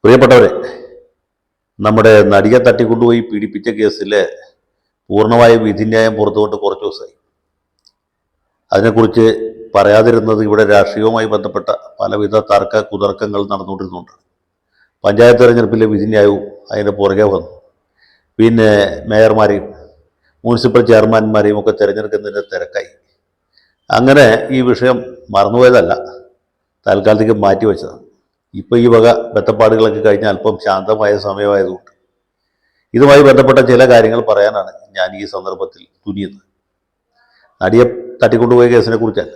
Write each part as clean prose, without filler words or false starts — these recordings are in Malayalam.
പ്രിയപ്പെട്ടവരെ, നമ്മുടെ നടിയെ തട്ടിക്കൊണ്ടുപോയി പീഡിപ്പിച്ച കേസിലെ പൂർണ്ണമായ വിധിന്യായം പുറത്തുകൊണ്ട് കുറച്ച് ദിവസമായി. അതിനെക്കുറിച്ച് പറയാതിരുന്നത് ഇവിടെ രാഷ്ട്രീയവുമായി ബന്ധപ്പെട്ട പലവിധ തർക്ക കുതർക്കങ്ങൾ നടന്നുകൊണ്ടിരുന്നുണ്ട്. പഞ്ചായത്ത് തെരഞ്ഞെടുപ്പിലെ വിധിന്യായവും അതിൻ്റെ പുറകെ വന്നു. പിന്നെ മേയർമാരെയും മുനിസിപ്പൽ ചെയർമാൻമാരെയും ഒക്കെ തിരഞ്ഞെടുക്കുന്നതിൻ്റെ തിരക്കായി. അങ്ങനെ ഈ വിഷയം മറന്നുപോയതല്ല, താൽക്കാലത്തേക്ക് മാറ്റിവെച്ചതാണ്. ഇപ്പോൾ ഈ വക ബന്ധപ്പാടുകളൊക്കെ കഴിഞ്ഞ അല്പം ശാന്തമായ സമയമായതുകൊണ്ട് ഇതുമായി ബന്ധപ്പെട്ട ചില കാര്യങ്ങൾ പറയാനാണ് ഞാൻ ഈ സന്ദർഭത്തിൽ തുനിയുന്നത്. നടിയെ തട്ടിക്കൊണ്ടുപോയ കേസിനെ കുറിച്ചല്ല,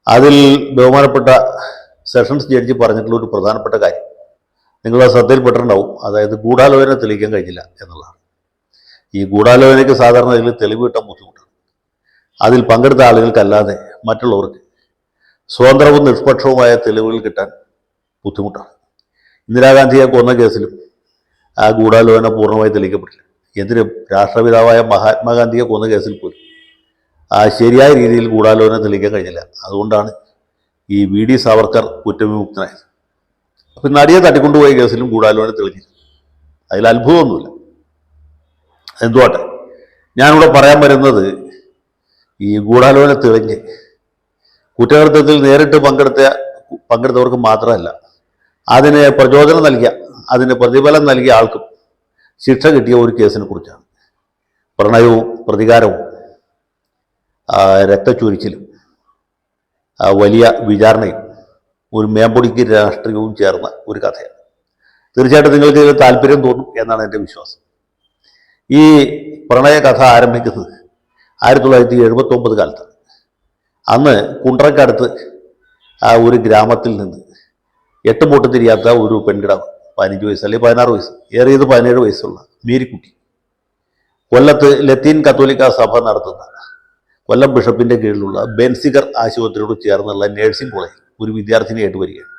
അതിൽ ബഹുമാനപ്പെട്ട സെഷൻസ് ജഡ്ജി പറഞ്ഞിട്ടുള്ള ഒരു പ്രധാനപ്പെട്ട കാര്യം നിങ്ങൾ ശ്രദ്ധയിൽപ്പെട്ടിട്ടുണ്ടാവും. അതായത് ഗൂഢാലോചന തെളിയിക്കാൻ കഴിഞ്ഞില്ല എന്നുള്ളതാണ്. ഈ ഗൂഢാലോചനയ്ക്ക് സാധാരണ ഇതിൽ തെളിവ് കിട്ടാൻ ബുദ്ധിമുട്ടാണ്. അതിൽ പങ്കെടുത്ത ആളുകൾക്കല്ലാതെ മറ്റുള്ളവർക്ക് സ്വതന്ത്രവും നിഷ്പക്ഷവുമായ തെളിവുകൾ കിട്ടാൻ ബുദ്ധിമുട്ടാണ്. ഇന്ദിരാഗാന്ധിയെ കൊന്ന കേസിലും ആ ഗൂഢാലോചന പൂർണ്ണമായി തെളിയിക്കപ്പെട്ടില്ല. എന്തിനും രാഷ്ട്രപിതാവായ മഹാത്മാഗാന്ധിയെ കൊന്ന കേസിൽ പോലും ആ ശരിയായ രീതിയിൽ ഗൂഢാലോചന തെളിയിക്കാൻ കഴിഞ്ഞില്ല. അതുകൊണ്ടാണ് ഈ വി ഡി സാവർക്കർ കുറ്റവിമുക്തനായത്. അപ്പം നടിയെ തട്ടിക്കൊണ്ടുപോയ കേസിലും ഗൂഢാലോചന തെളിഞ്ഞില്ല. അതിൽ അത്ഭുതമൊന്നുമില്ല. എന്തുവാട്ടെ, ഞാനിവിടെ പറയാൻ വരുന്നത് ഈ ഗൂഢാലോചന തെളിഞ്ഞ് കുറ്റകൃത്യത്തിൽ നേരിട്ട് പങ്കെടുത്തവർക്ക് മാത്രമല്ല, അതിന് പ്രചോദനം നൽകിയ, അതിന് പ്രതിഫലം നൽകിയ ആൾക്കും ശിക്ഷ കിട്ടിയ ഒരു കേസിനെ കുറിച്ചാണ്. പ്രണയവും പ്രതികാരവും രക്തച്ചൊരിച്ചിലും വലിയ വിചാരണയും ഒരു മേമ്പൊടിക്ക് രാഷ്ട്രീയവും ചേർന്ന ഒരു കഥയാണ്. തീർച്ചയായിട്ടും നിങ്ങൾക്ക് ഇതിൽ താല്പര്യം തോന്നും എന്നാണ് എൻ്റെ വിശ്വാസം. ഈ പ്രണയ കഥ ആരംഭിക്കുന്നത് 1979 കാലത്താണ്. അന്ന് കുണ്ട്രക്കടുത്ത് ഒരു ഗ്രാമത്തിൽ നിന്ന് 8 പൊട്ട് തിരിയാത്ത ഒരു പെൺകിടാവ്, 15 വയസ്സ് അല്ലെങ്കിൽ 16 വയസ്സ്, ഏറിയത് 17 വയസ്സുള്ള മേരിക്കുട്ടി, കൊല്ലത്ത് ലത്തീൻ കത്തോലിക്ക സഭ നടത്തുന്ന കൊല്ലം ബിഷപ്പിൻ്റെ കീഴിലുള്ള ബെൻസിഗർ ആശുപത്രിയോട് ചേർന്നുള്ള നഴ്സിംഗ് കോളേജിൽ ഒരു വിദ്യാർത്ഥിനിയായിട്ട് വരികയാണ്.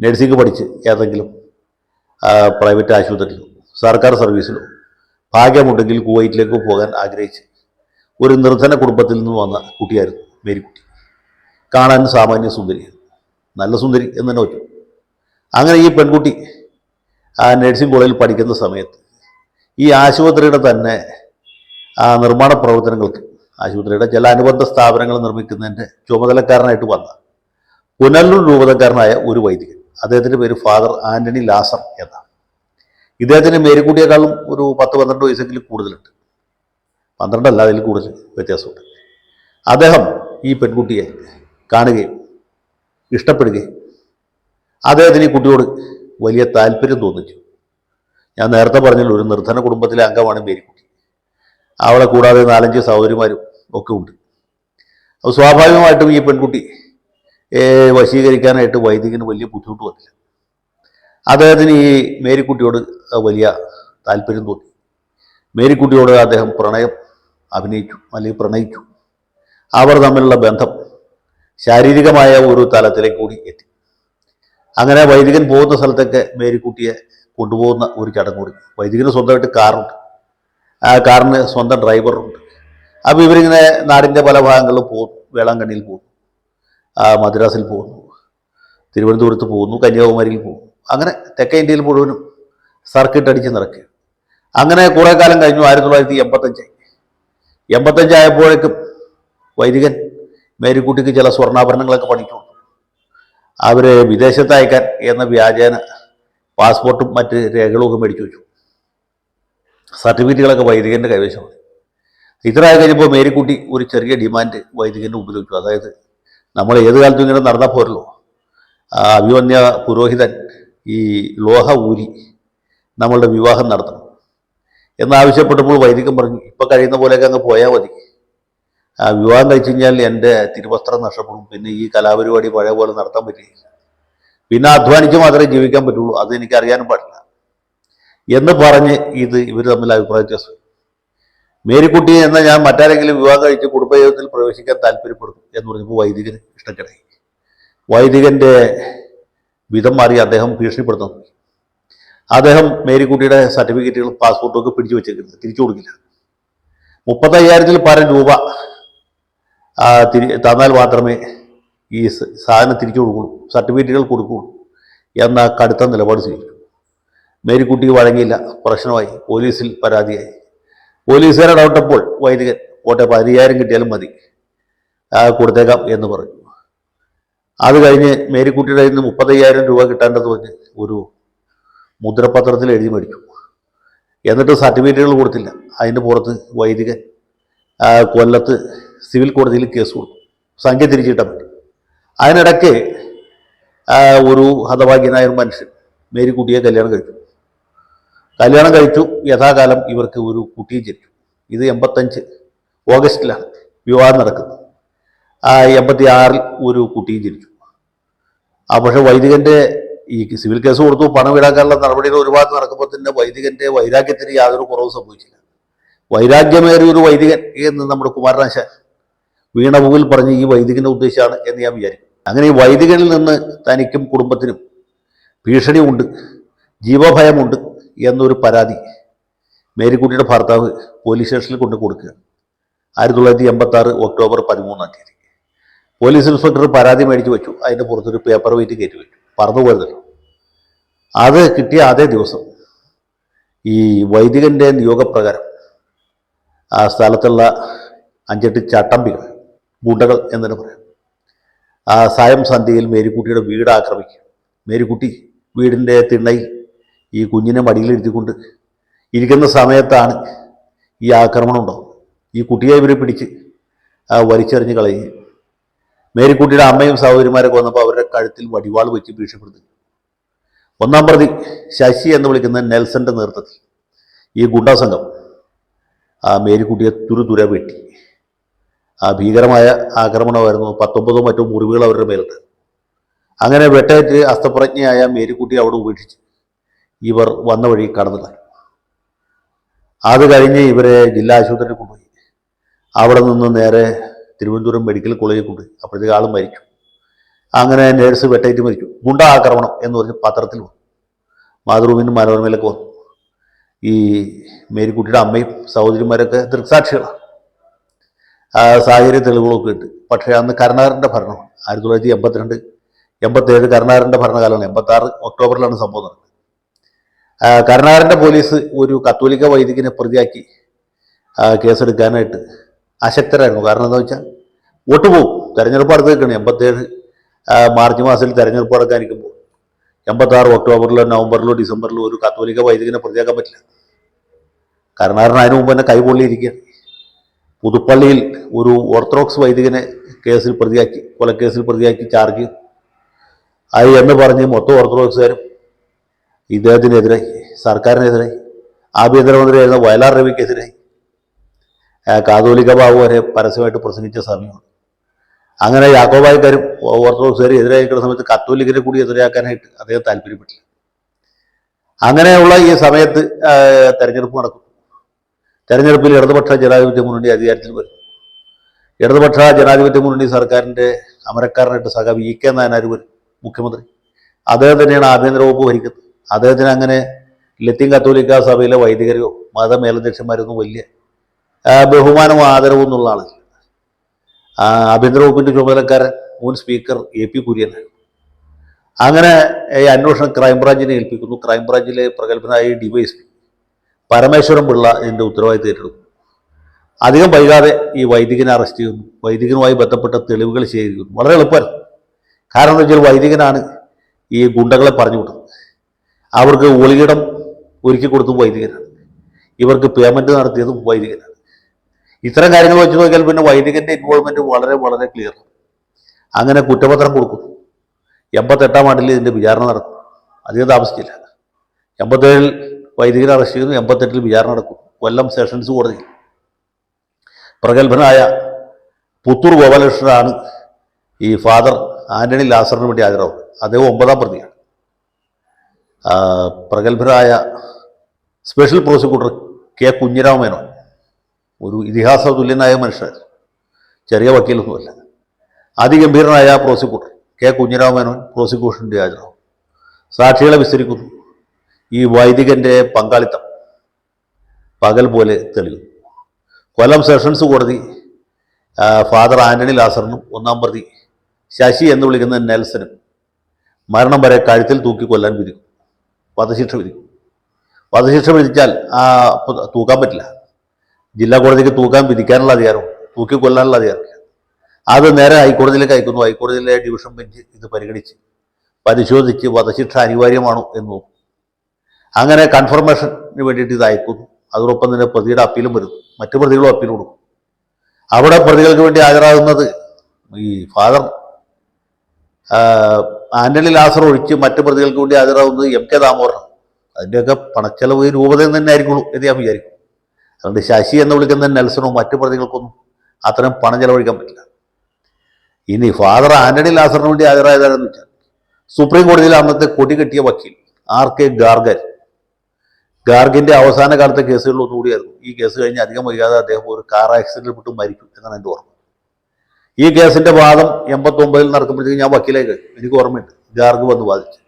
നഴ്സിംഗ് പഠിച്ച് ഏതെങ്കിലും പ്രൈവറ്റ് ആശുപത്രിയിലോ സർക്കാർ സർവീസിലോ ഭാഗ്യമുണ്ടെങ്കിൽ കുവൈറ്റിലേക്ക് പോകാൻ ആഗ്രഹിച്ച് ഒരു നിർധന കുടുംബത്തിൽ നിന്ന് വന്ന കുട്ടിയായിരുന്നു മേരിക്കുട്ടി. കാണാൻ സാമാന്യ സുന്ദരിയാണ്, നല്ല സുന്ദരി എന്ന് തന്നെ വെച്ചു. അങ്ങനെ ഈ പെൺകുട്ടി ആ നഴ്സിംഗ് കോളേജിൽ പഠിക്കുന്ന സമയത്ത് ഈ ആശുപത്രിയുടെ തന്നെ നിർമ്മാണ പ്രവർത്തനങ്ങൾക്ക്, ആശുപത്രിയുടെ ചില അനുബന്ധ സ്ഥാപനങ്ങൾ നിർമ്മിക്കുന്നതിൻ്റെ ചുമതലക്കാരനായിട്ട് വന്ന പുനലൂർ രൂപതക്കാരനായ ഒരു വൈദികൻ, അദ്ദേഹത്തിൻ്റെ പേര് ഫാദർ ആന്റണി ലാസർ എന്നാണ്. ഇദ്ദേഹത്തിന് മേരിക്കുട്ടിയേക്കാളും ഒരു 10-12 വയസ്സെങ്കിലും കൂടുതലുണ്ട്. 12 അല്ല, അതിൽ കൂടുതൽ വ്യത്യാസമുണ്ട്. അദ്ദേഹം ഈ പെൺകുട്ടിയെ കാണുകയും ഇഷ്ടപ്പെടുകയും അദ്ദേഹത്തിന് ഈ കുട്ടിയോട് വലിയ താല്പര്യം തോന്നിച്ചു. ഞാൻ നേരത്തെ പറഞ്ഞല്ലോ, ഒരു നിർധന കുടുംബത്തിലെ അംഗമാണ് മേരിക്കുട്ടി. അവളെ കൂടാതെ 4-5 സഹോദരിമാരും ഒക്കെ ഉണ്ട്. അപ്പോൾ സ്വാഭാവികമായിട്ടും ഈ പെൺകുട്ടി വശീകരിക്കാനായിട്ട് വൈദികന് വലിയ ബുദ്ധിമുട്ട് വന്നില്ല. അദ്ദേഹത്തിന് ഈ മേരിക്കുട്ടിയോട് വലിയ താല്പര്യം തോന്നി. മേരിക്കുട്ടിയോട് അദ്ദേഹം പ്രണയം അഭിനയിച്ചു അല്ലെങ്കിൽ പ്രണയിച്ചു. അവർ തമ്മിലുള്ള ബന്ധം ശാരീരികമായ ഒരു തലത്തിലേക്ക് കൂടി എത്തി. അങ്ങനെ വൈദികൻ പോകുന്ന സ്ഥലത്തൊക്കെ മേരിക്കുട്ടിയെ കൊണ്ടുപോകുന്ന ഒരു ചടങ്ങ് കൂടി. വൈദികന് സ്വന്തമായിട്ട് കാറുണ്ട്, ആ കാറിന് സ്വന്തം ഡ്രൈവറുണ്ട്. അപ്പോൾ ഇവരിങ്ങനെ നാടിൻ്റെ പല ഭാഗങ്ങളിലും പോകുന്നു. വേളാങ്കണ്ണിയിൽ പോകുന്നു, മദ്രാസിൽ പോകുന്നു, തിരുവനന്തപുരത്ത് പോകുന്നു, കന്യാകുമാരിയിൽ പോകുന്നു. അങ്ങനെ തെക്കേ ഇന്ത്യയിൽ മുഴുവനും സർക്കിട്ട് അടിച്ച് നിറയ്ക്കുക. അങ്ങനെ കുറേ കാലം കഴിഞ്ഞു. 1985 ആയപ്പോഴേക്കും വൈദികൻ മേരിക്കുട്ടിക്ക് ചില സ്വർണ്ണാഭരണങ്ങളൊക്കെ പണിച്ചു. അവരെ വിദേശത്ത് അയക്കാൻ എന്ന വ്യാജേന പാസ്പോർട്ടും മറ്റ് രേഖകളൊക്കെ മേടിച്ചു വെച്ചു. സർട്ടിഫിക്കറ്റുകളൊക്കെ വൈദികൻ്റെ കൈവശമാണ്. ഇത്രയായി കഴിഞ്ഞപ്പോൾ മേരിക്കുട്ടി ഒരു ചെറിയ ഡിമാൻഡ് വൈദികൻ്റെ മുമ്പിൽ വെച്ചു. അതായത്, നമ്മൾ ഏത് കാലത്തും ഇങ്ങനെ നടന്നാൽ പോരല്ലോ, അഭിമന്യ പുരോഹിതൻ ഈ ലോഹ ഊരി നമ്മളുടെ വിവാഹം നടത്തണം എന്നാവശ്യപ്പെട്ടപ്പോൾ വൈദികൻ പറഞ്ഞു, ഇപ്പം കഴിയുന്ന പോലെയൊക്കെ അങ്ങ് പോയാൽ മതി. വിവാഹം കഴിച്ചു കഴിഞ്ഞാൽ എൻ്റെ തിരുവസ്ത്രം നഷ്ടപ്പെടും, പിന്നെ ഈ കലാപരിപാടി പഴയ പോലെ നടത്താൻ പറ്റില്ല, പിന്നെ അധ്വാനിച്ച് മാത്രമേ ജീവിക്കാൻ പറ്റുള്ളൂ, അത് എനിക്ക് അറിയാനും പാടില്ല എന്ന് പറഞ്ഞ് ഇവർ തമ്മിൽ അഭിപ്രായ വ്യത്യാസം. മേരിക്കുട്ടി എന്ന ഞാൻ മറ്റാരെങ്കിലും വിവാഹം കഴിച്ച് കുടുംബജീവിതത്തിൽ പ്രവേശിക്കാൻ താല്പര്യപ്പെടുന്നു എന്ന് പറഞ്ഞപ്പോൾ വൈദികന് ഇഷ്ടക്കേടായി. വൈദികൻ്റെ വിധം മാറി അദ്ദേഹം ഭീഷണിപ്പെടുത്തുന്നു. അദ്ദേഹം മേരിക്കുട്ടിയുടെ സർട്ടിഫിക്കറ്റുകളും പാസ്പോർട്ടും ഒക്കെ പിടിച്ചു വെച്ചേക്കുന്നത് തിരിച്ചു കൊടുക്കില്ല. 35,000-ൽ പരം രൂപ തന്നാൽ മാത്രമേ ഈ സാധനം തിരിച്ചു കൊടുക്കുള്ളൂ, സർട്ടിഫിക്കറ്റുകൾ കൊടുക്കുകയുള്ളൂ എന്ന കടുത്ത നിലപാട് സ്വീകരിച്ചു. മേരിക്കുട്ടി വഴങ്ങിയില്ല, പ്രശ്നമായി, പോലീസിൽ പരാതിയായി. പോലീസുകാർ ഇടപെട്ടപ്പോൾ വൈദികൻ കോട്ടെ 15,000 കിട്ടിയാലും മതി, കൊടുത്തേക്കാം എന്ന് പറഞ്ഞു. അത് കഴിഞ്ഞ് മേരിക്കുട്ടിയുടെ കയ്യിൽ നിന്ന് 35,000 രൂപ കിട്ടേണ്ടത് പറഞ്ഞ് ഒരു മുദ്രപത്രത്തിൽ എഴുതി മേടിച്ചു. എന്നിട്ട് സർട്ടിഫിക്കറ്റുകൾ കൊടുത്തില്ല. അതിൻ്റെ പുറത്ത് വൈദികൻ കൊല്ലത്ത് സിവിൽ കോടതിയിൽ കേസ് കൊടുത്തു, സംഖ്യ തിരിച്ചിട്ടാൻ പറ്റി. അതിനിടയ്ക്ക് ഒരു ഹതഭാഗ്യനായ ഒരു മനുഷ്യൻ മേരിക്കുട്ടിയെ കല്യാണം കഴിച്ചു. യഥാകാലം ഇവർക്ക് ഒരു കുട്ടിയും ജനിച്ചു. ഇത് 85 ഓഗസ്റ്റിലാണ് വിവാഹം നടക്കുന്നത്. 86 ഒരു കുട്ടിയും ജനിച്ചു. പക്ഷേ വൈദികൻ്റെ ഈ സിവിൽ കേസ് കൊടുത്തു, പണം ഈടാക്കാനുള്ള നടപടികൾ ഒരു ഭാഗത്ത് നടക്കുമ്പോൾ തന്നെ വൈദികൻ്റെ വൈരാഗ്യത്തിന് യാതൊരു കുറവും സംഭവിച്ചില്ല. വൈരാഗ്യമേറിയ ഒരു വൈദികൻ എന്ന് നമ്മുടെ കുമാരനാശാൻ വീണപൂവിൽ പറഞ്ഞ് ഈ വൈദികൻ്റെ ഉദ്ദേശമാണ് എന്ന് ഞാൻ വിചാരിക്കും. അങ്ങനെ ഈ വൈദികനിൽ നിന്ന് തനിക്കും കുടുംബത്തിനും ഭീഷണിയുണ്ട്, ജീവഭയമുണ്ട് എന്നൊരു പരാതി മേരിക്കുട്ടിയുടെ ഭർത്താവ് പോലീസ് സ്റ്റേഷനിൽ കൊണ്ട് കൊടുക്കുകയാണ്. 1986 ഒക്ടോബർ 13 പോലീസ് ഇൻസ്പെക്ടർ പരാതി മേടിച്ച് വെച്ചു. അതിൻ്റെ പുറത്തൊരു പേപ്പർ വെയിറ്റ് കയറ്റി വെച്ചു, പറന്നു പോയതല്ലോ. അത് കിട്ടിയ അതേ ദിവസം ഈ വൈദികൻ്റെ നിയോഗപ്രകാരം ആ സ്ഥലത്തുള്ള 5-8 ചട്ടമ്പികൾ, ഗുണ്ടകൾ എന്നതിന് പറയാം, സായം സന്ധ്യയിൽ മേരിക്കുട്ടിയുടെ വീട് ആക്രമിക്കുക. മേരിക്കുട്ടി വീടിൻ്റെ തിണ്ണയിൽ ഈ കുഞ്ഞിനെ മടിയിലിരുത്തിക്കൊണ്ട് ഇരിക്കുന്ന സമയത്താണ് ഈ ആക്രമണം ഉണ്ടാവും. ഈ കുട്ടിയെ ഇവർ പിടിച്ച് വലിച്ചെറിഞ്ഞ് കളയുകയും മേരിക്കുട്ടിയുടെ അമ്മയും സഹോദരിമാരൊക്കെ വന്നപ്പോൾ അവരുടെ കഴുത്തിൽ വടിവാൾ വെച്ച് ഭീഷണിപ്പെടുത്തി. 1-ാം പ്രതി ശശി എന്ന് വിളിക്കുന്ന നെൽസന്റെ നേതൃത്വത്തിൽ ഈ ഗുണ്ടാ സംഘം മേരിക്കുട്ടിയെ തുരുതുര വെട്ടി. ഭീകരമായ ആക്രമണമായിരുന്നു. 19 മറ്റോ മുറിവുകൾ അവരുടെ മേലുണ്ട്. അങ്ങനെ വെട്ടേറ്റ് അസ്തപ്രജ്ഞയായ മേരിക്കുട്ടി അവിടെ ഉപേക്ഷിച്ച് ഇവർ വന്ന വഴി കടന്നില്ല. അത് കഴിഞ്ഞ് ഇവരെ ജില്ലാ ആശുപത്രിയിൽ കൊണ്ടുപോയി. അവിടെ നിന്ന് നേരെ തിരുവനന്തപുരം മെഡിക്കൽ കോളേജിൽ കൊണ്ടുപോയി. അപ്പോഴത്തേക്ക് ആളും മരിച്ചു. അങ്ങനെ നേഴ്സ് വെട്ടേറ്റ് മരിച്ചു. ഗുണ്ടാ ആക്രമണം എന്ന് പറഞ്ഞ് പത്രത്തിൽ വന്നു, മാതൃഭൂമിനും മനോരമയിലൊക്കെ വന്നു. ഈ മേരിക്കുട്ടിയുടെ അമ്മയും സഹോദരിമാരൊക്കെ ദൃക്സാക്ഷികളാണ്. സാഹചര്യ തെളിവുകളൊക്കെ ഉണ്ട്. പക്ഷേ അന്ന് കരുണാകരൻ്റെ ഭരണമാണ്. 1982, 87 കരുണാകരൻ്റെ ഭരണകാലമാണ്. 86 ഒക്ടോബറിലാണ് സംഭവം നടന്നത്. കരുണാകരൻ്റെ പോലീസ് ഒരു കത്തോലിക്ക വൈദികനെ പ്രതിയാക്കി കേസെടുക്കാനായിട്ട് അശക്തരായിരുന്നു. കാരണം എന്താ വെച്ചാൽ വോട്ട് പോകും, തെരഞ്ഞെടുപ്പ് അടുത്ത് നിൽക്കണം. 87 മാർച്ച് മാസത്തിൽ തെരഞ്ഞെടുപ്പ് നടക്കാനിരിക്കുമ്പോൾ 86 ഒക്ടോബറിലോ നവംബറിലോ ഡിസംബറിലോ ഒരു കത്തോലിക്ക വൈദികനെ പ്രതിയാക്കാൻ പറ്റില്ല. കരുണാകരൻ അതിനു മുമ്പ് തന്നെ കൈപൊള്ളിയിരിക്കുകയാണ്. പുതുപ്പള്ളിയിൽ ഒരു ഓർത്തഡോക്സ് വൈദികനെ കൊലക്കേസിൽ പ്രതിയാക്കി ചാർജ് ചെയ്തു. അത് എന്ന് പറഞ്ഞ് മൊത്തം ഓർത്തഡോക്സുകാരും ഇദ്ദേഹത്തിനെതിരായി, സർക്കാരിനെതിരായി, ആഭ്യന്തരമന്ത്രിയായിരുന്ന വയലാർ രവിക്കെതിരായി, കാതോലിക്ക ബാബു വരെ പരസ്യമായിട്ട് പ്രസംഗിച്ച സമയമാണ്. അങ്ങനെ യാക്കോബായക്കാരും ഓർത്തഡോക്സുകാരും എതിരായിരിക്കുന്ന സമയത്ത് കത്തോലിക്കരെ കൂടി എതിരാക്കാനായിട്ട് അദ്ദേഹം താല്പര്യപ്പെട്ടില്ല. അങ്ങനെയുള്ള ഈ സമയത്ത് തെരഞ്ഞെടുപ്പ് നടക്കും. തെരഞ്ഞെടുപ്പിൽ ഇടതുപക്ഷ ജനാധിപത്യ മുന്നണി അധികാരത്തിൽ വരും. ഇടതുപക്ഷ ജനാധിപത്യ മുന്നണി സർക്കാരിൻ്റെ അമരക്കാരനായിട്ട് സഖാവ് ഇ കെ നായനാർ വരും മുഖ്യമന്ത്രി. അദ്ദേഹം തന്നെയാണ് ആഭ്യന്തര വകുപ്പ് ഭരിക്കുന്നത്. അദ്ദേഹത്തിന് അങ്ങനെ ലത്തീൻ കത്തോലിക്ക സഭയിലെ വൈദികരോ മതമേലധ്യക്ഷന്മാരൊന്നും വലിയ ബഹുമാനവും ആദരവും എന്നുള്ള ആളല്ല. ആഭ്യന്തര വകുപ്പിൻ്റെ ചുമതലക്കാരൻ മുൻ സ്പീക്കർ എ പി കുര്യനാണ്. അങ്ങനെ ഈ അന്വേഷണം ക്രൈംബ്രാഞ്ചിനെ ഏൽപ്പിക്കുന്നു. ക്രൈംബ്രാഞ്ചിലെ പ്രഗത്ഭനായ ഡിവൈഎസ്പി പരമേശ്വരൻ പിള്ള ഇതിൻ്റെ ഉത്തരവാദിത്തം ഏറ്റെടുക്കും. അധികം വൈകാതെ ഈ വൈദികനെ അറസ്റ്റ് ചെയ്യുന്നു. വൈദികനുമായി ബന്ധപ്പെട്ട തെളിവുകൾ ശേഖരിക്കുന്നു. വളരെ എളുപ്പമായിരുന്നു. കാരണം എന്താ വെച്ചാൽ വൈദികനാണ് ഈ ഗുണ്ടകളെ പറഞ്ഞു വിട്ടത്. അവർക്ക് ഒളിയിടം ഒരുക്കി കൊടുത്തതും വൈദികനാണ്. ഇവർക്ക് പേയ്മെൻറ്റ് നടത്തിയതും വൈദികനാണ്. ഇത്തരം കാര്യങ്ങൾ വെച്ച് നോക്കിയാൽ പിന്നെ വൈദികൻ്റെ ഇൻവോൾവ്മെൻറ്റ് വളരെ വളരെ ക്ലിയർ. അങ്ങനെ കുറ്റപത്രം കൊടുക്കുന്നു. 88-ാം ആണ്ടിൽ ഇതിൻ്റെ വിചാരണ നടക്കും. അധികം താമസിച്ചില്ല. 87 വൈദികനെ അറസ്റ്റ് ചെയ്യുന്നു. 88 വിചാരണ നടക്കും കൊല്ലം സെഷൻസ് കോടതി. പ്രഗത്ഭനായ പുത്തൂർ ഗോപാലകൃഷ്ണനാണ് ഈ ഫാദർ ആന്റണി ലാസറിന് വേണ്ടി ഹാജരാകുന്നത്. അദ്ദേഹം 9-ാം പ്രതിയാണ്. പ്രഗത്ഭനായ special prosecutor K Kunhirama Menon, ഒരു ഇതിഹാസ തുല്യനായ മനുഷ്യൻ, ചെറിയ വക്കീലൊന്നുമല്ല. അതിഗംഭീരനായ പ്രോസിക്യൂട്ടർ കെ കുഞ്ഞിരാമ മേനോൻ പ്രോസിക്യൂഷൻ്റെ ഹാജരാകും. സാക്ഷികളെ വിസ്തരിക്കുന്നു. ഈ വൈദികൻ്റെ പങ്കാളിത്തം പകൽ പോലെ തെളിയുന്നു. കൊല്ലം സെഷൻസ് കോടതി ഫാദർ ആന്റണി ലാസറിനും 1-ാം പ്രതി ശശി എന്ന് വിളിക്കുന്ന നെൽസനും മരണം വരെ കഴുത്തിൽ തൂക്കി കൊല്ലാൻ വിധിക്കും, വധശിക്ഷ വിധിക്കും. വധശിക്ഷ വിധിച്ചാൽ തൂക്കാൻ പറ്റില്ല. ജില്ലാ കോടതിക്ക് തൂക്കാൻ വിധിക്കാനുള്ള അധികാരം, തൂക്കി കൊല്ലാനുള്ള അധികാരമില്ല. അത് നേരെ ഹൈക്കോടതിയിലേക്ക് അയക്കുന്നു. ഹൈക്കോടതിയിലെ ഡിവിഷൻ ബെഞ്ച് ഇത് പരിഗണിച്ച് പരിശോധിച്ച് വധശിക്ഷ അനിവാര്യമാണോ എന്ന് നോക്കും. അങ്ങനെ കൺഫർമേഷന് വേണ്ടിയിട്ട് ഇത് അയക്കുന്നു. അതോടൊപ്പം തന്നെ പ്രതിയുടെ അപ്പീലും വരുന്നു, മറ്റു പ്രതികളും അപ്പീൽ കൊടുക്കും. അവിടെ പ്രതികൾക്ക് വേണ്ടി ഹാജരാകുന്നത് ഈ ഫാദർ ആന്റണി ലാസർ ഒഴിച്ച് മറ്റു പ്രതികൾക്ക് വേണ്ടി ഹാജരാകുന്നത് MK ദാമോദരൻ. അതിൻ്റെയൊക്കെ പണച്ചെലവ് രൂപതയിൽ തന്നെ ആയിരിക്കുള്ളൂ എന്ന് ഞാൻ വിചാരിക്കും. അതുകൊണ്ട് ശശി എന്ന് വിളിക്കുന്ന നെൽസണോ മറ്റു പ്രതികൾക്കൊന്നും അത്തരം പണം ചെലവഴിക്കാൻ പറ്റില്ല. ഇനി ഫാദർ ആന്റണി ലാസറിന് വേണ്ടി ഹാജരായതാരെന്ന് വെച്ചാൽ സുപ്രീം കോടതിയിൽ അന്നത്തെ കൊടി കെട്ടിയ വക്കീൽ RK ഗാർഗിന്റെ അവസാന കാലത്തെ കേസുകളിൽ ഒന്നുകൂടിയായിരുന്നു. ഈ കേസ് കഴിഞ്ഞ് അധികം വൈകാതെ അദ്ദേഹം ഒരു കാർ ആക്സിഡന്റിൽ പെട്ട് മരിക്കും എന്നാണ് എൻ്റെ ഓർമ്മ. ഈ കേസിന്റെ വാദം 89 നടക്കുമ്പോഴത്തേക്ക് ഞാൻ വക്കീലേക്ക് എനിക്ക് ഓർമ്മയുണ്ട്. ഗാർഗ് വന്ന് വാദിച്ചു.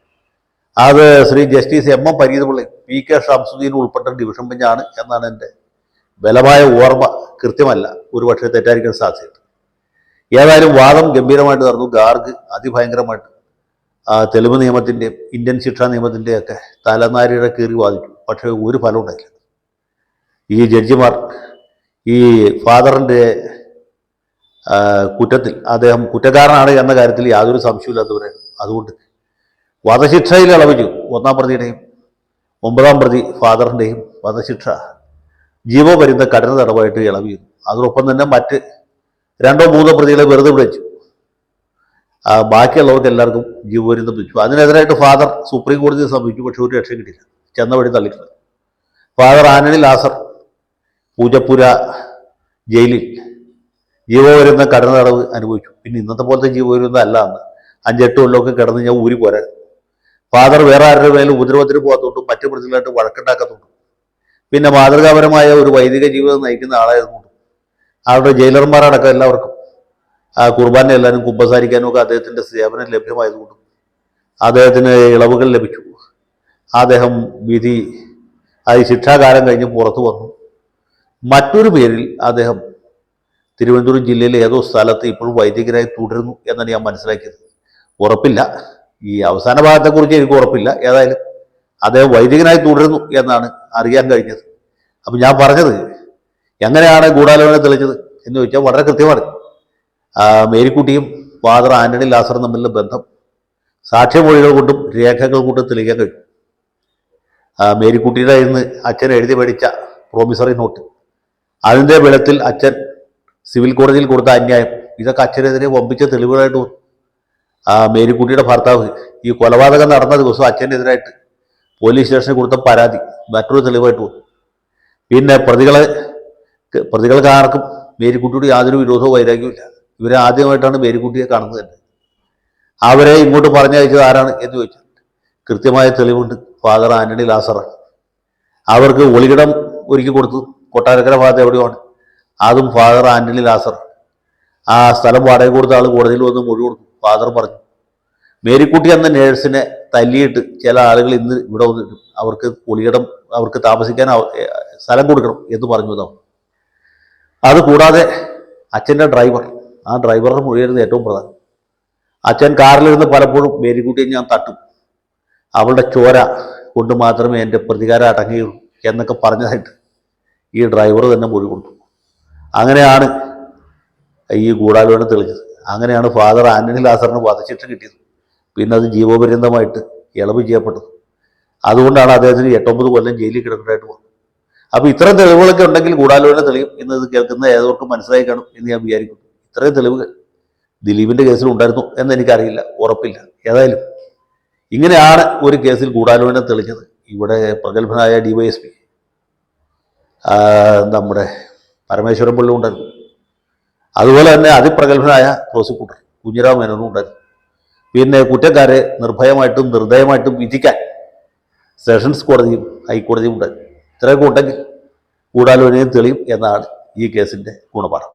അത് Shri justice MM Pareed Pillay, PK Shamsuddin ഉൾപ്പെട്ട ഡിവിഷൻ ബെഞ്ചാണ് എന്നാണ് എൻ്റെ ബലമായ ഓർമ്മ. കൃത്യമല്ല, ഒരുപക്ഷെ തെറ്റായിരിക്കാൻ സാധ്യതയുണ്ട്. ഏതായാലും വാദം ഗംഭീരമായിട്ട് നടന്നു. ഗാർഗ് അതിഭയങ്കരമായിട്ട് തെലുങ്ക് നിയമത്തിൻ്റെയും ഇന്ത്യൻ ശിക്ഷാ നിയമത്തിൻ്റെയൊക്കെ തലനാരിയുടെ കീറി വാദിച്ചു. പക്ഷേ ഒരു ഫലം ഉണ്ടായില്ല. ഈ ജഡ്ജിമാർ ഈ ഫാദറിൻ്റെ കുറ്റത്തിൽ അദ്ദേഹം കുറ്റക്കാരനാണ് എന്ന കാര്യത്തിൽ യാതൊരു സംശയമില്ലാത്തവരാണ്. അതുകൊണ്ട് വധശിക്ഷയിൽ ഇളവ് ചെയ്തു. 1-ാം പ്രതിയുടെയും 9-ാം പ്രതി ഫാദറിൻ്റെയും വധശിക്ഷ ജീവപര്യന്ത കഠിന തടവായിട്ട് ഇളവ് ചെയ്തു. അതോടൊപ്പം തന്നെ മറ്റ് 2-3 പ്രതികളെ വെറുതെ വിളിച്ചു. ബാക്കിയുള്ളവർക്ക് എല്ലാവർക്കും ജീവപര്യന്തം വിധിച്ചു. അതിനെതിരായിട്ട് ഫാദർ സുപ്രീം കോടതിയെ സമീപിച്ചു. പക്ഷെ ഒരു രക്ഷ കിട്ടില്ല, ചെന്ന വഴി തള്ളിക്കളഞ്ഞു. ഫാദർ ആന്റണി ലാസർ പൂജപ്പുര ജയിലിൽ ജീവപര്യന്ത കഠിന തടവ് അനുഭവിച്ചു. പിന്നെ ഇന്നത്തെ പോലത്തെ ജീവപര്യന്തം അല്ല, അന്ന് 5-8 കൊല്ലമൊക്കെ കിടന്ന് ഞാൻ ഊരി പോരാൻ. ഫാദർ വേറെ ആരുടെ മേലും ഉപദ്രവത്തിന് പോകാത്തതുകൊണ്ടും മറ്റു പ്രതികളായിട്ട് വഴക്കുണ്ടാക്കാത്തതുകൊണ്ടും പിന്നെ മാതൃകാപരമായ ഒരു വൈദിക ജീവിതം നയിക്കുന്ന ആളായതുകൊണ്ടും അവരുടെ ജയിലർമാരടക്കം എല്ലാവർക്കും കുർബാന എല്ലാവരും കുമ്പസാരിക്കാനും ഒക്കെ അദ്ദേഹത്തിൻ്റെ സേവനം ലഭ്യമായതുകൊണ്ടും അദ്ദേഹത്തിന് ഇളവുകൾ ലഭിച്ചു. അദ്ദേഹം വിധി ശിക്ഷാകാലം കഴിഞ്ഞ് പുറത്തു വന്നു. മറ്റൊരു പേരിൽ അദ്ദേഹം തിരുവനന്തപുരം ജില്ലയിലെ ഏതോ സ്ഥലത്ത് ഇപ്പോഴും വൈദികരായി തുടരുന്നു എന്നാണ് ഞാൻ മനസ്സിലാക്കിയത്. ഉറപ്പില്ല, ഈ അവസാന ഭാഗത്തെക്കുറിച്ച് എനിക്ക് ഉറപ്പില്ല. ഏതായാലും അദ്ദേഹം വൈദികനായി തുടരുന്നു എന്നാണ് അറിയാൻ കഴിഞ്ഞത്. അപ്പം ഞാൻ പറഞ്ഞത് എങ്ങനെയാണ് ഗൂഢാലോചന തെളിഞ്ഞത് എന്ന് ചോദിച്ചാൽ വളരെ കൃത്യമാണ്. മേരിക്കുട്ടിയും ഫാദർ ആന്റണി ലാസറും തമ്മിലുള്ള ബന്ധം സാക്ഷ്യമൊഴികൾ കൊണ്ടും രേഖകൾ കൊണ്ടും തെളിയിക്കാൻ കഴിയും. മേരിക്കുട്ടിയുടെ ഇന്ന് അച്ഛൻ എഴുതി മേടിച്ച പ്രോമിസറി നോട്ട്, അതിൻ്റെ വെളിച്ചത്തിൽ അച്ഛൻ സിവിൽ കോടതിയിൽ കൊടുത്ത അന്യായം, ഇതൊക്കെ അച്ഛനെതിരെ വമ്പിച്ച തെളിവുകളായിട്ട് വന്നു. മേരിക്കുട്ടിയുടെ ഭർത്താവ് ഈ കൊലപാതകം നടന്ന ദിവസം അച്ഛനെതിരായിട്ട് പോലീസ് സ്റ്റേഷനിൽ കൊടുത്ത പരാതി മറ്റൊരു തെളിവായിട്ട് വന്നു. പിന്നെ പ്രതികൾക്ക് ആർക്കും മേരിക്കുട്ടിയോട് യാതൊരു വിരോധവും വൈരാഗ്യവും ഇല്ല. ഇവരെ ആദ്യമായിട്ടാണ് മേരിക്കുട്ടിയെ കാണുന്നത് തന്നെ. അവരെ ഇങ്ങോട്ട് പറഞ്ഞയച്ചത് ആരാണ് എന്ന് ചോദിച്ചാൽ കൃത്യമായ തെളിവുണ്ട്, ഫാദർ ആന്റണി ലാസറാണ്. അവർക്ക് ഒളിയിടം ഒരുക്കി കൊടുത്തു കൊട്ടാരക്കര ഭാഗത്ത് എവിടെയാണ്, അതും ഫാദർ ആന്റണി ലാസർ. ആ സ്ഥലം വാടക കൊടുത്ത ആൾ കോടതിയിൽ വന്ന് മൊഴി കൊടുത്തു. ഫാദർ പറഞ്ഞു, മേരിക്കുട്ടി എന്ന നേഴ്സിനെ തല്ലിയിട്ട് ചില ആളുകൾ ഇന്ന് ഇവിടെ വന്നിട്ട് അവർക്ക് ഒളിയിടം, അവർക്ക് താമസിക്കാൻ സ്ഥലം കൊടുക്കണം എന്ന് പറഞ്ഞു. അത് കൂടാതെ അച്ഛൻ്റെ ഡ്രൈവർ, ആ ഡ്രൈവറുടെ മൊഴിയായിരുന്നു ഏറ്റവും പ്രധാനം. അച്ഛൻ കാറിലിരുന്ന് പലപ്പോഴും മേരിക്കുട്ടിയെ ഞാൻ തട്ടും, അവളുടെ ചോര കൊണ്ട് മാത്രമേ എൻ്റെ പ്രതികാരം അടങ്ങുകയുള്ളൂ എന്നൊക്കെ പറഞ്ഞതായിട്ട് ഈ ഡ്രൈവർ തന്നെ മൊഴി കൊടുത്തു. അങ്ങനെയാണ് ഈ ഗൂഢാലോചന തെളിഞ്ഞത്. അങ്ങനെയാണ് ഫാദർ ആന്റണി ലാസറിന് വധശിക്ഷ കിട്ടിയത്. പിന്നെ അത് ജീവപര്യന്തമായിട്ട് ഇളവ് ചെയ്യപ്പെട്ടത്. അതുകൊണ്ടാണ് അദ്ദേഹത്തിന് 8-9 കൊല്ലം ജയിലിൽ കിടക്കേണ്ടതായിട്ട് വന്നത്. അപ്പോൾ ഇത്തരം തെളിവുകളൊക്കെ ഉണ്ടെങ്കിൽ ഗൂഢാലോചന തെളിയും എന്നത് കേൾക്കുന്ന ഏതൊർക്കും മനസ്സിലായി കാണും എന്ന് ഞാൻ വിചാരിക്കുന്നു. ഇത്രയും തെളിവുകൾ ദിലീപിൻ്റെ കേസിൽ ഉണ്ടായിരുന്നു എന്ന് എനിക്കറിയില്ല, ഉറപ്പില്ല. ഏതായാലും ഇങ്ങനെയാണ് ഒരു കേസിൽ ഗൂഢാലോചന തെളിഞ്ഞത്. ഇവിടെ പ്രഗത്ഭനായ DYSP നമ്മുടെ പരമേശ്വരൻ പിള്ള ഉണ്ടായിരുന്നു. അതുപോലെ തന്നെ അതിപ്രഗത്ഭനായ പ്രോസിക്യൂട്ടർ കുഞ്ഞിരാം മേനോനും ഉണ്ടായിരുന്നു. പിന്നെ കുറ്റക്കാരെ നിർഭയമായിട്ടും നിർദ്ദയമായിട്ടും വിധിക്കാൻ സെഷൻസ് കോടതിയും ഹൈക്കോടതിയും ഉണ്ടായിരുന്നു. ഇത്രയൊക്കെ ഉണ്ടെങ്കിൽ ഗൂഢാലോചനയും തെളിയും എന്നാണ് ഈ കേസിൻ്റെ ഗുണപാഠം.